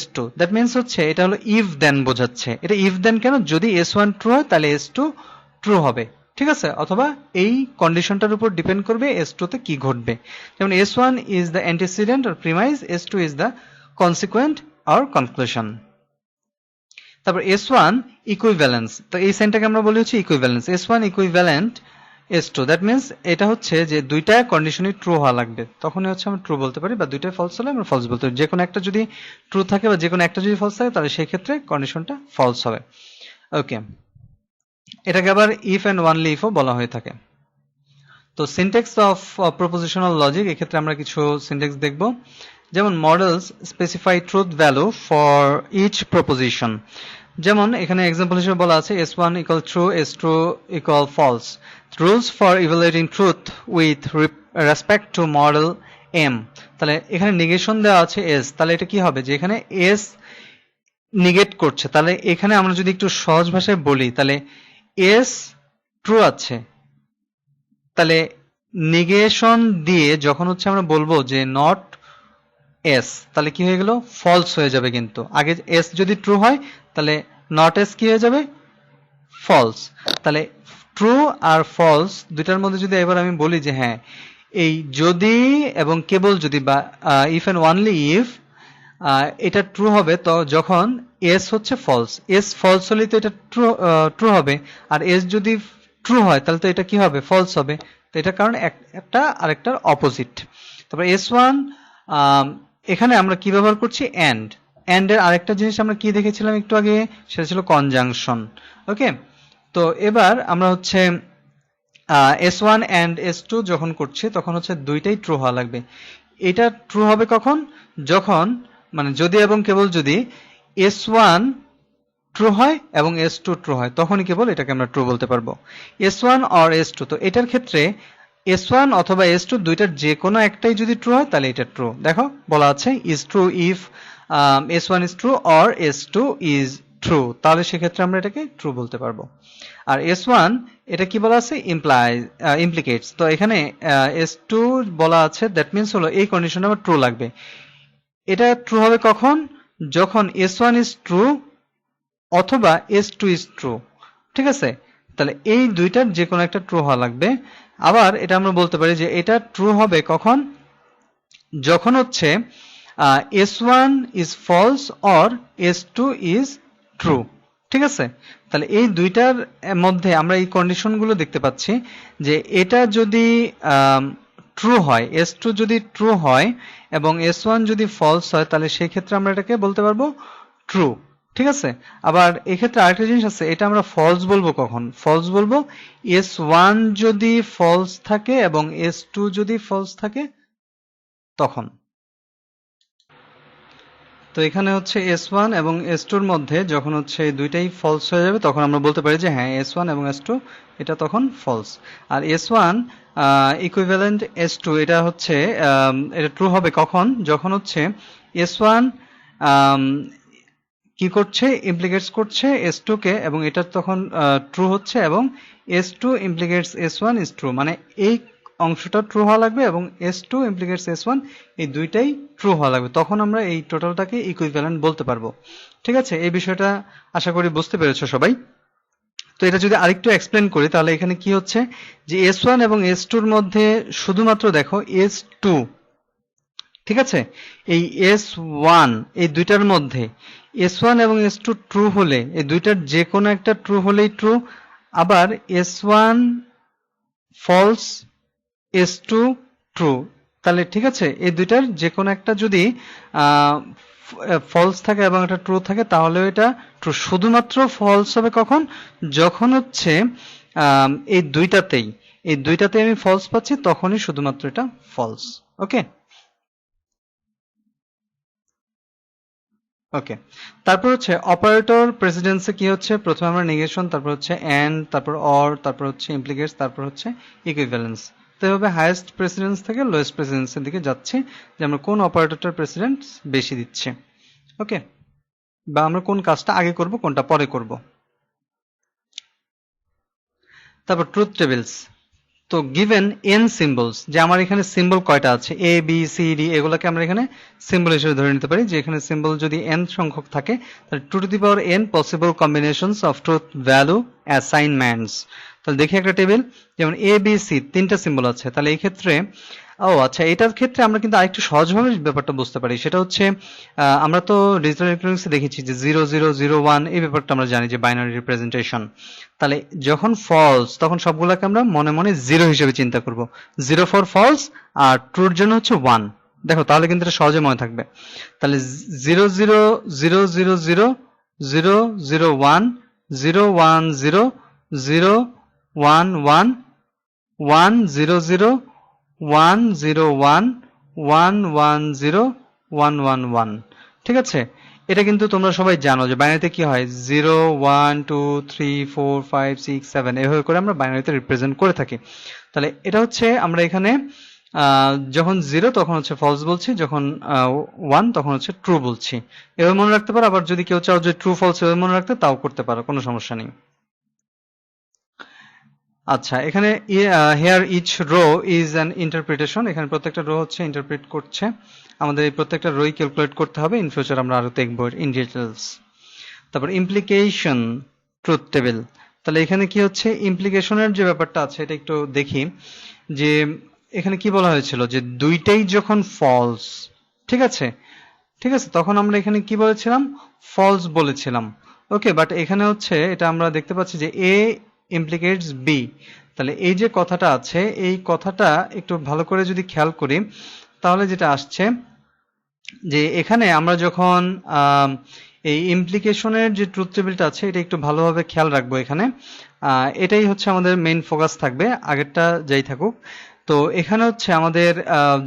S2, দ্যাট মিনস হচ্ছে এটা হলো ইফ দেন বোঝাচ্ছে। এটা ইফ দেন কেন? যদি S1 ট্রু হয় তাহলে S2 ট্রু হবে, ঠিক আছে? অথবা এই কন্ডিশনটার উপর ডিপেন্ড করবে S2 তে কি ঘটবে। যেমন S1 is the antecedent or premise, S2 is the consequent or conclusion. তারপর S1 ইকুইভ্যালেন্স, তো এই সাইনটাকে আমরা বলি হচ্ছে equivalence. S1 equivalent S2, that means এটা হচ্ছে যে দুইটা কন্ডিশনই ট্রু হওয়া লাগবে, তখনই হচ্ছে আমরা ট্রু বলতে পারি, বা দুইটাই ফলস হলে আমরা ফলস বলতে পারি। যে কোনো একটা যদি ট্রু থাকে বা যে কোনো একটা যদি ফলস থাকে তাহলে সেই ক্ষেত্রে কন্ডিশনটা ফলস হবে। ওকে, এটাকে আবার ইফ অ্যান্ড ওয়ানলি ইফও বলা হয়ে থাকে। তো সিনট্যাক্স অফ প্রপোজিশনাল লজিক, এক্ষেত্রে আমরা কিছু সিনট্যাক্স দেখব। যেমন models specify truth value for each proposition. যেমন এখানে এক্সাম্পল হিসেবে বলা আছে S1 equal true, S2 equal false. Rules for evaluating truth with respect to model M। তাহলে এখানে নেগেশন দেওয়া আছে S, তাহলে এটা কি হবে? যে এখানে S নিগেট করছে। তাহলে এখানে আমরা যদি একটু সহজ ভাষায় বলি, তাহলে S ট্রু আছে, তাহলে নেগেশন দিয়ে যখন হচ্ছে আমরা বলবো যে নট এস, তাহলে কি হয়ে গেল? ফলস হয়ে যাবে। কিন্তু আগে এস যদি ট্রু হয় তাহলে নট এস কি হয়ে যাবে? ফলস। তাহলে ট্রু আর ফলস দুইটার মধ্যে যদি এবার আমি বলি যে হ্যাঁ, এই যদি এবং কেবল যদি বা ইফ এন্ড ওয়ানলি ইফ এটা ট্রু হবে, তো যখন এস হচ্ছে ফলস, এস ফলস হলে তো এটা ট্রু হবে, আর এস যদি ট্রু হয় তাহলে তো এটা কি হবে? ফলস হবে। তো এটার কারণ একটা আরেকটার অপোজিট। তারপর S1, এখানে আমরা কি ব্যবহার করছি? অ্যান্ড। অ্যান্ড এর আরেকটা জিনিস আমরা কি দেখেছিলাম একটু আগে, সেটা ছিল কনজাংশন। ওকে, তো এবার আমরা হচ্ছে S1 অ্যান্ড S2 যখন করছি তখন হচ্ছে দুইটাই ট্রু হওয়া লাগবে। এটা ট্রু হবে কখন? যখন, মানে যদি এবং কেবল যদি S1 ট্রু হয় এবং S2 ট্রু হয়, তখনই কেবল এটাকে আমরা ট্রু বলতে পারবো। S1 অর S2, তো এটার ক্ষেত্রে S1 অথবা S2 দুইটার যে কোনো একটাই যদি ট্রু হয় তাহলে এটা ট্রু। দেখো বলা আছে is true if S1 is true or S2 is true, তাহলে সেক্ষেত্রে আমরা এটাকে ট্রু বলতে পারবো। আর S1 এটা কি বলা আছে? ইমপ্লিকেটস, তো এখানে S2 বলা আছে, দ্যাট মিনস হলো এই কন্ডিশনে আমার ট্রু লাগবে। এটা ট্রু হবে কখন? যখন S1 ইজ ট্রু অথবা S2 ইজ ট্রু, ঠিক আছে? তাহলে এই দুইটার যে কোনো একটা ট্রু হওয়া লাগবে। আবার এটা আমরা বলতে পারি যে এটা ট্রু হবে কখন? যখন হচ্ছে S1 is false or S2 is true, ঠিক আছে? তাহলে এই দুইটার মধ্যে আমরা এই কন্ডিশনগুলো দেখতে পাচ্ছি যে এটা যদি ট্রু হয়, S2 যদি ট্রু হয় এবং S1 যদি ফলস হয়, তাহলে সেই ক্ষেত্রে আমরা এটাকে বলতে পারবো ট্রু। ঠিক আছে, আবার এক্ষেত্রে আরেকটা জিনিস আছে, এটা আমরা ফলস বলবো কখন? ফলস বলবো S1 যদি ফলস থাকে এবং S2 যদি ফলস থাকে তখন। তো এখানে হচ্ছে S1 এবং S2 এর মধ্যে যখন হচ্ছে দুইটাই ফলস হয়ে যাবে, তখন আমরা বলতে পারি যে হ্যাঁ S1 এবং S2 এটা তখন ফলস। আর S1 ইকুইভ্যালেন্ট S2 এটা হচ্ছে এটা ট্রু হবে কখন? যখন হচ্ছে S1 কি করছে, ইমপ্লিকেটস করছে S2 কে, এবং এটা তখন ট্রু হচ্ছে, এবং S2 ইমপ্লিকেটস S1 ইজ ট্রু, মানে এই অংশটা ট্রু হওয়া লাগবে এবং S2 ইমপ্লিকেটস S1 এই দুইটাই ট্রু হওয়া লাগবে, তখন আমরা এই টোটালটাকে ইকুইভ্যালেন্ট বলতে পারবো। ঠিক আছে, এই বিষয়টা আশা করি বুঝতে পেরেছো সবাই। তো এটা যদি আরেকটু এক্সপ্লেন করি, তাহলে এখানে কি হচ্ছে যে S1 এবং S2 এর মধ্যে শুধুমাত্র দেখো S2, ঠিক আছে, এই S1 এই দুইটার মধ্যে S1 এবং S2 ট্রু হলে, এই দুইটার যে কোনো একটা ট্রু হলেই ট্রু, আবার S1 ফলস S2 ট্রু, তাহলে ঠিক আছে, এই দুইটার যে কোনো একটা যদি ফলস থাকে এবং একটা ট্রু থাকে, তাহলে এটা ট্রু। শুধুমাত্র ফলস হবে কখন? যখন হচ্ছে এই দুইটাতেই আমি ফলস পাচ্ছি, তখনই শুধুমাত্র এটা ফলস। ওকে ওকে, তারপর হচ্ছে অপারেটর প্রেসিডেন্সে কি হচ্ছে, প্রথমে আমরা নেগেশন, তারপর হচ্ছে এন্ড, তারপর অর, তারপর হচ্ছে ইমপ্লিকেটস, তারপর হচ্ছে ইকুইভ্যালেন্স। তো এভাবে হাইয়েস্ট প্রেসিডেন্স থেকে লোয়েস্ট প্রেসিডেন্সের দিকে যাচ্ছে, যে আমরা কোন অপারেটরটার প্রেসিডেন্স বেশি দিচ্ছে। ওকে, বা আমরা কোন কাজটা আগে করব, কোনটা পরে করব। তারপর ট্রুথ টেবিলস। তো গিভেন এন সিম্বলস, যে আমার এখানে সিম্বল কয়টা আছে, এ বি সি ডি, এগুলোকে আমরা এখানে সিম্বল হিসেবে ধরে নিতে পারি, যে এখানে সিম্বল যদি এন সংখ্যক থাকে, তাহলে two to the power n possible combinations of truth value assignments. তাহলে দেখি একটা টেবিল, যেমন এ বি সি তিনটা সিম্বল আছে, তাহলে এই ক্ষেত্রে আচ্ছা, এটার ক্ষেত্রে আমরা কিন্তু আরেকটু সহজভাবে ব্যাপারটা বুঝতে পারি। সেটা হচ্ছে আমরা তো ডিজিটাল ইলেকট্রনিক্সে দেখেছি যে 0001 এই ব্যাপারটা আমরা জানি যে বাইনারি রিপ্রেজেন্টেশন। তাহলে যখন ফলস, তখন সবগুলোকে আমরা মনে মনে জিরো হিসেবে চিন্তা করব, 0 ফর ফলস, আর ট্রুর জন্য হচ্ছে 1। দেখো তাহলে কিন্তু এটা সহজে মনে থাকবে। তাহলে 00000001 010 011 100 101 110 111। ঠিক আছে, এটা কিন্তু তোমরা সবাই জানো যে বাইনারিতে কি হয়, 0 1 2 3 4 5 6 7 এভাবে করে আমরা বাইনারিতে রিপ্রেজেন্ট করে থাকি। তাহলে এটা হচ্ছে আমরা এখানে যখন 0 তখন হচ্ছে ফলস বলছি, যখন 1 তখন হচ্ছে ট্রু বলছি। এভাবে মনে রাখতে পারো, আবার যদি কেউ চাও যে ট্রু ফলস এভাবে মনে রাখতে, তাও করতে পারো, কোনো সমস্যা নেই। আচ্ছা, এখানে here each row is an interpretation, এখানে প্রত্যেকটা রো হচ্ছে ইন্টারপ্রিট করছে, আমাদের এই প্রত্যেকটা রোই ক্যালকুলেট করতে হবে, ইন ফিউচার আমরা আরো দেখব ইন ডিটেলস। তারপর ইমপ্লিকেশন ট্রুথ টেবিল। তাহলে এখানে কি হচ্ছে, ইমপ্লিকেশনের যে ব্যাপারটা আছে এটা একটু দেখি, যে এখানে কি বলা হয়েছিল যে দুইটাই যখন ফলস, ঠিক আছে, ঠিক আছে, তখন আমরা এখানে কি বলেছিলাম, ফলস বলেছিলাম। ওকে, বাট এখানে হচ্ছে এটা আমরা দেখতে পাচ্ছি যে এ ইমপ্লিকেটস বি। তাহলে এই যে কথাটা আছে, এই কথাটা একটু ভালো করে যদি খেয়াল করি, তাহলে যেটা আসছে যে এখানে আমরা যখন এই ইমপ্লিকেশনের যে ট্রুথ টেবিলটা আছে, এটা একটু ভালোভাবে খেয়াল রাখবো। এখানে এটাই হচ্ছে আমাদের মেইন ফোকাস থাকবে, আগেরটা যাই থাকুক। তো এখানে হচ্ছে আমাদের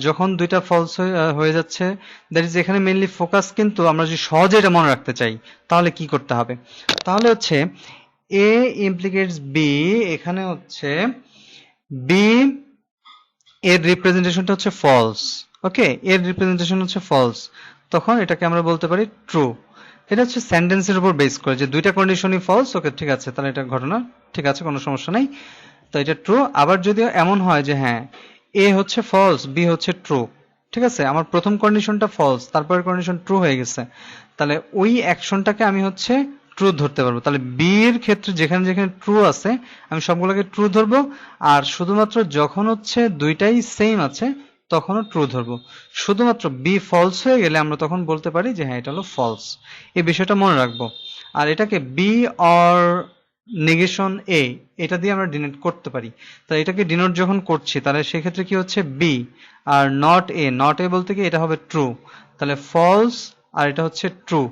যখন দুইটা ফলস হয়ে যাচ্ছে, দ্যাট ইজ এখানে মেইনলি ফোকাস, কিন্তু আমরা যদি সহজে এটা মনে রাখতে চাই, তাহলে কি করতে হবে, তাহলে হচ্ছে এ ইমপ্লিকেটস বি, এখানে হচ্ছে বি এর রিপ্রেজেন্টেশনটা হচ্ছে ফলস। ওকে, এর রিপ্রেজেন্টেশন হচ্ছে ফলস, তখন এটাকে আমরা বলতে পারি ট্রু। এটা হচ্ছে সেন্টেন্সের উপর বেস করে, যে দুইটা কন্ডিশনই ফলস। ওকে, ঠিক আছে, তাহলে এটা ঘটনা ঠিক আছে, কোনো সমস্যা নাই, তো এটা ট্রু। আবার যদি এমন হয় যে হ্যাঁ এ হচ্ছে ফলস, বি হচ্ছে ট্রু, ঠিক আছে, আমার প্রথম কন্ডিশনটা ফলস, তারপরের কন্ডিশন ট্রু হয়ে গেছে, তাহলে ওই অ্যাকশনটাকে আমি হচ্ছে ট্রু ধরতে পারবো। তাহলে বি এর ক্ষেত্রে যেখানে যেখানে ট্রু আছে, আমি সবগুলোকে ট্রু ধরবো, আর শুধুমাত্র যখন হচ্ছে দুইটাই সেম আছে, তখনও ট্রু ধরবো। শুধুমাত্র বি ফলস হয়ে গেলে আমরা তখন বলতে পারি যে হ্যাঁ এটা হলো ফলস। এই বিষয়টা মনে রাখবো। আর এটাকে বি অর নেগেশন এ, এটা দিয়ে আমরা ডিনোট করতে পারি। তাহলে এটাকে ডিনোট যখন করছি তাহলে সেক্ষেত্রে কি হচ্ছে বি, আর নট এ, নট এ বলতে কি এটা হবে ট্রু, তাহলে ফলস আর এটা হচ্ছে ট্রু।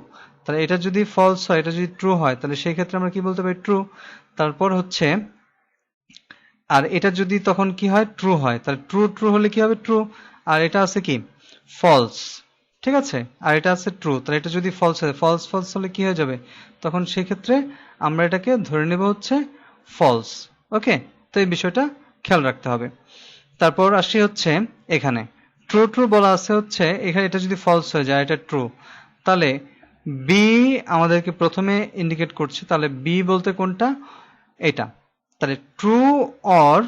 তাহলে এটা যদি ফলস হয়, এটা যদি ট্রু হয়, তাহলে সেই ক্ষেত্রে আমরা কি বলতে পারি ট্রু। তারপর হচ্ছে আর এটা যদি তখন কি হয় ট্রু হয়, তাহলে ট্রু ট্রু হলে কি হবে ট্রু, আর এটা আছে কি ফলস, ঠিক আছে, আর এটা আছে ট্রু, তাহলে এটা যদি ফলস হয়, ফলস ফলস হলে কি হয়ে যাবে, তখন সেই ক্ষেত্রে আমরা এটাকে ধরে নেব হচ্ছে ফলস। ওকে, তো এই বিষয়টা খেয়াল রাখতে হবে। তারপর আসি হচ্ছে এখানে ট্রু ট্রু বলা আছে হচ্ছে এখানে, এটা যদি ফলস হয়ে যায় এটা ট্রু, তাহলে বি আমাদেরকে প্রথমে ইন্ডিকেট করছে, তাহলে বি বলতে কোনটা, এটা, তাহলে ট্রু অর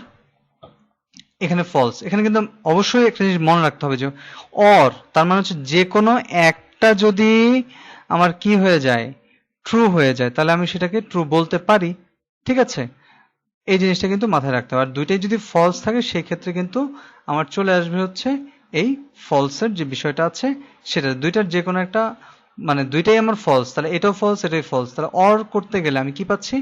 এখানে ফলস। এখানে কিন্তু অবশ্যই একটা জিনিস মনে রাখতে হবে যে অর তার মানে হচ্ছে যে কোনো একটা যদি আমার কি হয়ে যায় ট্রু হয়ে যায়, তাহলে আমি সেটাকে ট্রু বলতে পারি, ঠিক আছে, এই জিনিসটা কিন্তু মাথায় রাখতে হবে। আর দুইটাই যদি ফলস থাকে সেই ক্ষেত্রে কিন্তু আমার চলে আসবে হচ্ছে এই ফলসের যে বিষয়টা আছে সেটা, দুইটার যে কোনো একটা মানে দুইটাই আমার ফলস, তাহলে এটাও ফলস এটাই ফলস, তাহলে অর করতে গেলে আমি কি পাচ্ছি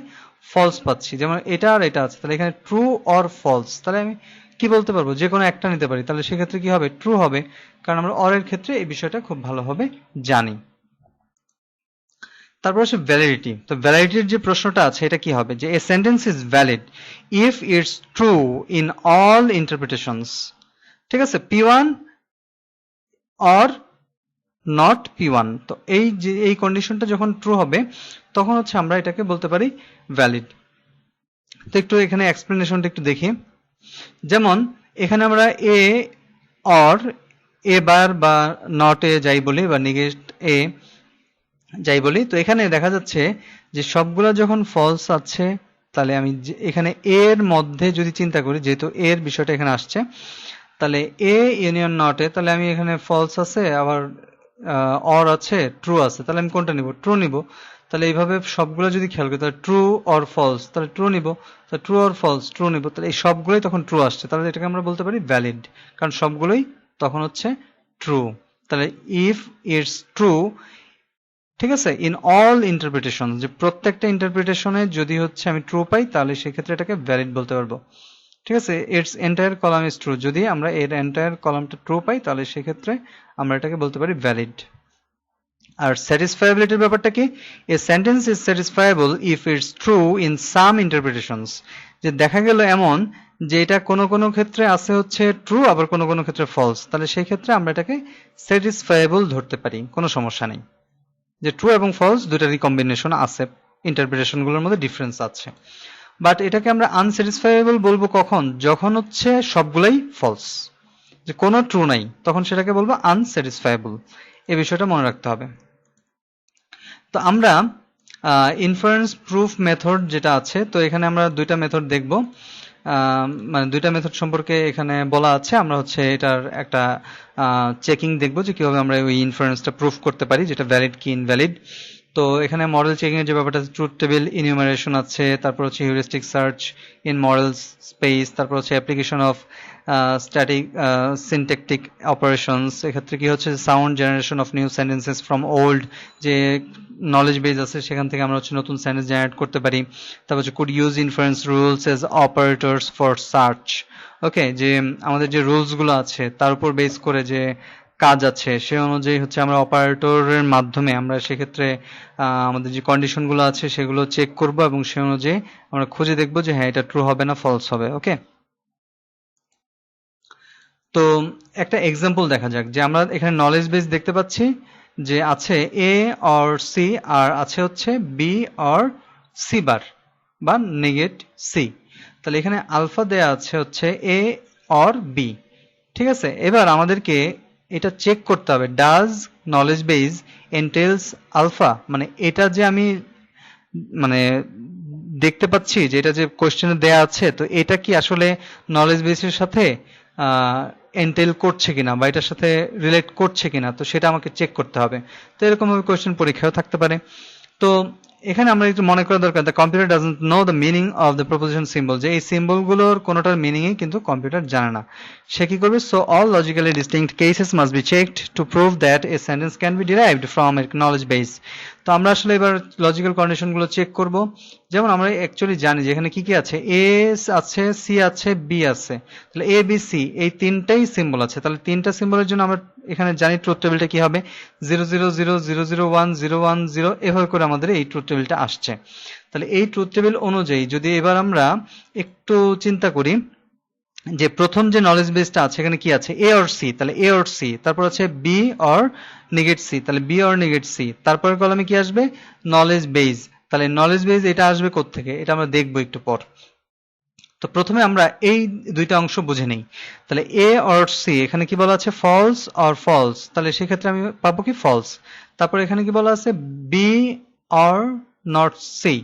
ফলস পাচ্ছি, যেমন এটা আর এটা আছে, তাহলে এখানে ট্রু অর ফলস, তাহলে আমি কি বলতে পারবো যে কোনো একটা নিতে পারি, তাহলে সেক্ষেত্রে কি হবে ট্রু হবে, কারণ আমরা অর এর ক্ষেত্রে এই বিষয়টা খুব ভালোভাবে জানি। তারপর হচ্ছে ভ্যালিডিটি। তো ভ্যালিডিটির যে প্রশ্নটা আছে এটা কি হবে, যে এ sentence is valid if it's true in all interpretations, ঠিক আছে, P1 অর নট P1। তো এই যে এই কন্ডিশনটা যখন ট্রু হবে তখন হচ্ছে আমরা এটাকে বলতে পারি ভ্যালিড। তো একটু এখানে এক্সপ্লেনেশনটা একটু দেখি। যেমন এখানে আমরা এ অর এ বার বা নট এ যাই বলি বা নেগেট এ যাই বলি, তো এখানে দেখা যাচ্ছে যে সবগুলা যখন ফলস আছে, তাহলে আমি এখানে এর মধ্যে যদি চিন্তা করি, যেহেতু এর বিষয়টা এখানে আসছে, তাহলে এ ইউনিয়ন নট এ, তাহলে আমি এখানে ফলস আছে আবার অর আছে ট্রু আছে, তাহলে আমি কোনটা নিব ট্রু নিব। তাহলে এইভাবে সবগুলো যদি খেয়াল করি তাহলে ট্রু অর ফলস, তাহলে ট্রু নিব, তাহলে ট্রু অর ফলস ট্রু নিব, তাহলে এই সবগুলোই তখন ট্রু আসছে, তাহলে এটাকে আমরা বলতে পারি ভ্যালিড, কারণ সবগুলোই তখন হচ্ছে ট্রু। তাহলে ইফ ইটস ট্রু, ঠিক আছে, ইন অল ইন্টারপ্রিটেশন, যে প্রত্যেকটা ইন্টারপ্রিটেশনে যদি হচ্ছে আমি ট্রু পাই তাহলে সেক্ষেত্রে এটাকে ভ্যালিড বলতে পারবো, ঠিক আছে, it's entire column is true, যদি আমরা এর এন্টায়ার কলামটা ট্রু পাই তাহলে সেক্ষেত্রে আমরা এটাকে বলতে পারি ভ্যালিড। আর স্যাটিসফায়াবিলিটির ব্যাপারটা কি, a sentence is satisfiable if it's true in some interpretations, যে দেখা গেল এমন যে এটা কোনো কোনো ক্ষেত্রে আছে হচ্ছে ট্রু আবার কোনো কোনো ক্ষেত্রে ফলস, তাহলে সেই ক্ষেত্রে আমরা এটাকে স্যাটিসফায়াবল ধরতে পারি, কোনো সমস্যা নেই, যে ট্রু এবং ফলস দুটারই কম্বিনেশন আছে, ইন্টারপ্রিটেশন গুলোর মধ্যে ডিফারেন্স আছে। বাট এটাকে আমরা আনস্যাটিসফাইয়েবল বলবো কখন, যখন হচ্ছে সবগুলাই ফলস, যে কোনো ট্রু নাই, তখন সেটাকে বলবো আনস্যাটিসফাইয়েবল, এই বিষয়টা মনে রাখতে হবে। তো আমরা ইনফারেন্স প্রুফ মেথড যেটা আছে, তো এখানে আমরা দুইটা মেথড দেখব, মানে দুইটা মেথড সম্পর্কে এখানে বলা আছে, আমরা হচ্ছে এটার একটা চেকিং দেখব যে কিভাবে আমরা ওই ইনফারেন্সটা প্রুফ করতে পারি, যেটা ভ্যালিড কি ইনভ্যালিড। তো এখানে মডেল চেকিং এর যে ব্যাপারটা আছে, ট্রুথ টেবিল ইনিউমারেশন আছে, তারপর হচ্ছে heuristic search in model space, তারপর হচ্ছে application of static syntactic operations, এক্ষেত্রে কি হচ্ছে sound generation of new sentences from old, যে নলেজ বেস আছে সেখান থেকে আমরা হচ্ছে নতুন সেন্টেন্স জেনারেট করতে পারি। তারপর হচ্ছে could use inference rules as operators for search, okay, যে আমাদের যে রুলস গুলো আছে তার উপর বেস করে যে কাজ আছে সে অনুযায়ী হচ্ছে আমরা অপারেটরের মাধ্যমে আমরা সেক্ষেত্রে আমাদের যে কন্ডিশন গুলো আছে সেগুলো চেক করব এবং সে অনুযায়ী আমরা খুঁজে দেখব যে হ্যাঁ এটা ট্রু হবে না ফলস হবে। ওকে, তো একটা এক্সাম্পল দেখা যাক, যে আমরা এখানে নলেজ বেস দেখতে পাচ্ছি যে আছে এ অর সি আর আছে হচ্ছে বি অর সি বার বা নেগেট সি, তাহলে এখানে আলফা দেয়া আছে হচ্ছে এ অর বি, ঠিক আছে, এবার আমাদেরকে এটা চেক করতে হবে, ডাজ নলেজ বেস এন্টেলস আলফা, মানে এটা যে আমি মানে দেখতে পাচ্ছি যে এটা যে কোশ্চেনে দেয়া আছে, তো এটা কি আসলে নলেজ বেসের সাথে এন্টেল করছে কিনা বা এটার সাথে রিলেট করছে কিনা, তো সেটা আমাকে চেক করতে হবে। তো এরকম ভাবে কোশ্চেন পরীক্ষাও থাকতে পারে। তো এখানে আমরা একটু মনে করা দরকার, the computer doesn't know the meaning of the proposition symbol, যে এই সিম্বলগুলোর কোনোটার মিনিংই কিন্তু কম্পিউটার জানে না। সে কি করবে? So all logically distinct cases must be checked to prove that a sentence can be derived from a knowledge base. তো আমরা আসলে এবার লজিক্যাল কন্ডিশনগুলো চেক করব। যেমন আমরা অ্যাকচুয়ালি জানি যে এখানে কি কি আছে, এ আছে, সি আছে, বি আছে, তাহলে এ বি সি এই তিনটাই সিম্বল আছে। তাহলে তিনটা সিম্বলের জন্য আমরা এখানে জানি ট্রুথ টেবিলটা কি হবে, 0 0 0 0 0 1 0 1 0, এভাবে করে আমাদের এই ট্রুথ টেবিলটা আসছে। তাহলে এই ট্রুথ টেবিল অনুযায়ী যদি এবার আমরা একটু চিন্তা করি যে প্রথম যে নলেজ বেসটা আছে এখানে কি আছে, এ অর সি, তাহলে এ অর সি, তারপর আছে বি অর নেগেট সি, তাহলে বি অর নেগেট সি, তারপরের কলামে কি আসবে, নলেজ বেস। তাহলে নলেজ বেস এটা আসবে কোত্থেকে, এটা আমরা দেখবো একটু পর। তো প্রথমে আমরা এই দুইটা অংশ বুঝে নেই। তাহলে এ অর সি এখানে কি বলা আছে, ফলস অর ফলস, তাহলে সেক্ষেত্রে আমি পাবো কি ফলস। তারপর এখানে কি বলা আছে, বি অর নট সি,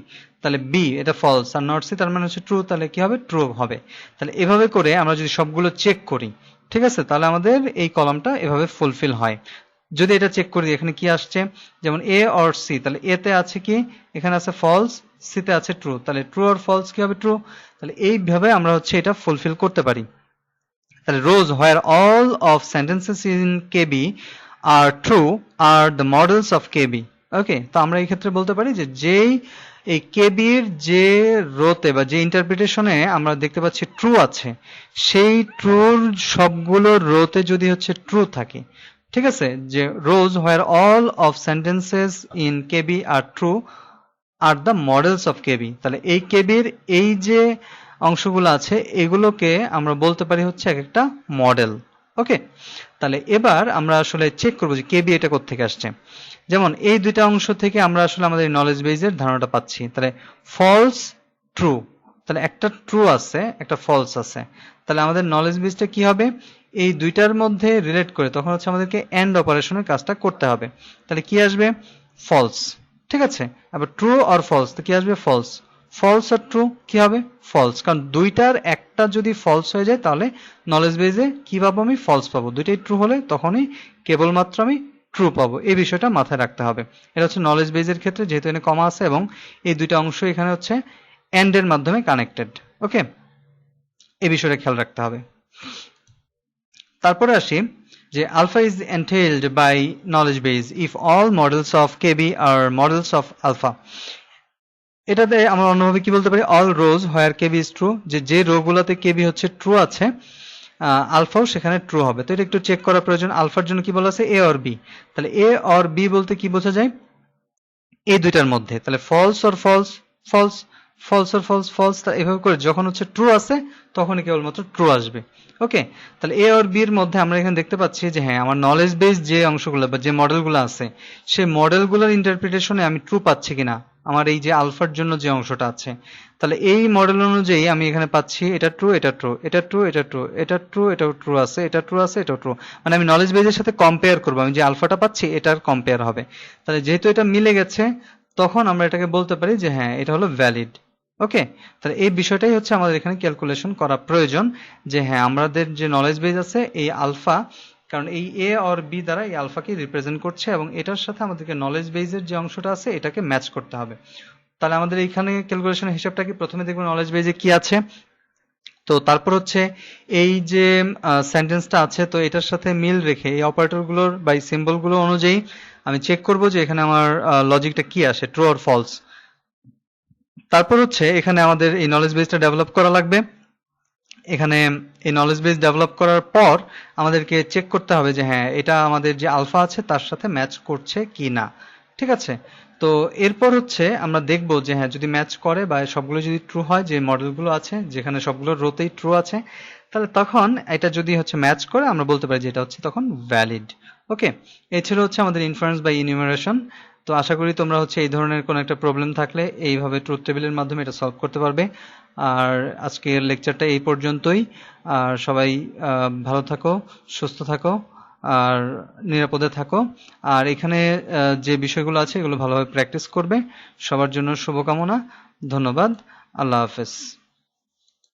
তাহলে বি এটা ফলস আর নট সি তার মানে হচ্ছে ট্রু, তাহলে কি হবে, ট্রু হবে। তাহলে এভাবে করে আমরা যদি সবগুলো চেক করি, ঠিক আছে, তাহলে আমাদের এই কলামটা এভাবে ফুলফিল হয়। যদি এটা চেক করি এখানে কি আসছে, যেমন এ অর সি, তাহলে এ তে আছে কি, এখানে আছে ফলস, সি তে আছে ট্রু, তাহলে ট্রু অর ফলস কি হবে, ট্রু। তাহলে এইভাবে আমরা হচ্ছে এটা ফুলফিল করতে পারি। তাহলে rows where all of sentences in KB are true are the models of KB. Okay, তো আমরা এই ক্ষেত্রে বলতে পারি যে যেই এই কেবির যে রোতে বা যে ইন্টারপ্রিটেশনে আমরা দেখতে পাচ্ছি ট্রু আছে, সেই ট্রুর সবগুলো রোতে যদি হচ্ছে ট্রু থাকে, ঠিক আছে, যে rows where all of sentences in KB are true are the models of KB, তাহলে এই কেবির এই যে অংশগুলো আছে এগুলোকে আমরা বলতে পারি হচ্ছে এক একটা মডেল। ওকে, তাহলে এবার আমরা আসলে চেক করবো যে কেবি এটা কোত্থেকে আসছে। যেমন এই দুইটা অংশ থেকে আমরা আসলে আমাদের নলেজ বেজের ধারণাটা পাচ্ছি। তাহলে ফলস ট্রু, তাহলে একটা ট্রু আছে একটা ফলস আছে, তাহলে আমাদের নলেজ বেজটা কি হবে, এই দুইটার মধ্যে রিলেট করে তখন হচ্ছে আমাদেরকে এন্ড অপারেশনের কাজটা করতে হবে। তাহলে কি আসবে, ফলস, ঠিক আছে। আবার ট্রু আর ফলস, তো কি আসবে, ফলস। ফলস আর ট্রু কি হবে, ফলস, কারণ দুইটার একটা যদি ফলস হয়ে যায় তাহলে নলেজ বেজে কি পাবো, আমি ফলস পাবো। দুইটাই ট্রু হলে তখনই কেবলমাত্র আমি ট্রু পাবো। এই বিষয়টা মাথায় রাখতে হবে। এটা হচ্ছে নলেজ বেজের ক্ষেত্রে, যেহেতু এখানে কমা আছে এবং এই দুইটা অংশ এখানে হচ্ছে এন্ড এর মাধ্যমে কানেক্টেড। ওকে, এই বিষয়টা খেয়াল রাখতে হবে। তারপরে আসি যে alpha is entailed by knowledge base if all models of KB are models of alpha. এটাতে আমরা অন্যভাবে কি বলতে পারি, all rows where KB is true, যে যে রো গুলাতে কেবি হচ্ছে ট্রু আছে আলফাও সেখানে ট্রু হবে। তো এটা একটু চেক করা প্রয়োজন। আলফার জন্য কি বলা আছে, এ অর বি, তাহলে এ অর বি বলতে কি বোঝা যায়, এই দুইটার মধ্যে, তাহলে false or false, false, false or false, false, এভাবে করে যখন হচ্ছে ট্রু আছে তখনই কেবলমাত্র ট্রু আসবে। ওকে, তাহলে এ আর বি এর মধ্যে আমরা এখানে দেখতে পাচ্ছি যে হ্যাঁ আমার নলেজ বেস যে অংশগুলো বা যে মডেলগুলো আছে সেই মডেলগুলোর ইন্টারপ্রিটেশনে আমি ট্রু পাচ্ছি কিনা, আমার এই যে আলফার জন্য যে অংশটা আছে, তাহলে এই মডেল অনুযায়ী আমি এখানে পাচ্ছি এটা ট্রু, এটা ট্রু, এটা ট্রু, এটা ট্রু, এটা ট্রু, এটাও ট্রু আছে, এটা ট্রু আছে, এটাও ট্রু, মানে আমি নলেজ বেজের সাথে কম্পেয়ার করবো, আমি যে আলফাটা পাচ্ছি এটার কম্পেয়ার হবে। তাহলে যেহেতু এটা মিলে গেছে তখন আমরা এটাকে বলতে পারি যে হ্যাঁ এটা হলো ভ্যালিড। ওকে, তাহলে এই বিষয়টাই হচ্ছে আমাদের এখানে ক্যালকুলেশন করা প্রয়োজন, যে হ্যাঁ আমাদের যে নলেজ বেজ আছে এই আলফা, কারণ এই এ অর বি দ্বারা এই আলফাকে রিপ্রেজেন্ট করছে এবং এটার সাথে আমাদেরকে নলেজ বেজের যে অংশটা আছে এটাকে ম্যাচ করতে হবে। তাহলে আমাদের এইখানে ক্যালকুলেশনের হিসাবটা কি, প্রথমে দেখবো নলেজ বেজে কি আছে, তো তারপর হচ্ছে এই যে সেন্টেন্সটা আছে তো এটার সাথে মিল রেখে এই অপারেটরগুলোর বা এই সিম্বলগুলো অনুযায়ী আমি চেক করব যে এখানে আমার লজিকটা কি আসে, ট্রু অর ফলস। তারপর হচ্ছে এখানে আমাদের এই নলেজ বেসটা ডেভেলপ করা লাগবে। এখানে এই নলেজ বেস ডেভেলপ করার পর আমাদেরকে চেক করতে হবে যে হ্যাঁ এটা আমাদের যে আলফা আছে তার সাথে ম্যাচ করছে কি না, ঠিক আছে। তো এরপর হচ্ছে আমরা দেখব যে হ্যাঁ যদি ম্যাচ করে বা সবগুলো যদি ট্রু হয়, যে মডেলগুলো আছে যেখানে সবগুলো রোতেই ট্রু আছে, তাহলে তখন এটা যদি হচ্ছে ম্যাচ করে আমরা বলতে পারি যে এটা হচ্ছে তখন ভ্যালিড। ওকে, এই ছিল হচ্ছে আমাদের ইনফারেন্স বাই ইনিউমারেশন। তো আশা করি তোমরা হচ্ছে এই ধরনের কোনো একটা প্রবলেম থাকলে এইভাবে ট্রুথ টেবিলের মাধ্যমে এটা সলভ করতে পারবে। আর আজকের লেকচারটা এই পর্যন্তই। আর সবাই ভালো থাকো, সুস্থ থাকো আর নিরাপদে থাকো। আর এখানে যে বিষয়গুলো আছে এগুলো ভালোভাবে প্র্যাকটিস করবে। সবার জন্য শুভকামনা। ধন্যবাদ। আল্লাহ হাফেজ।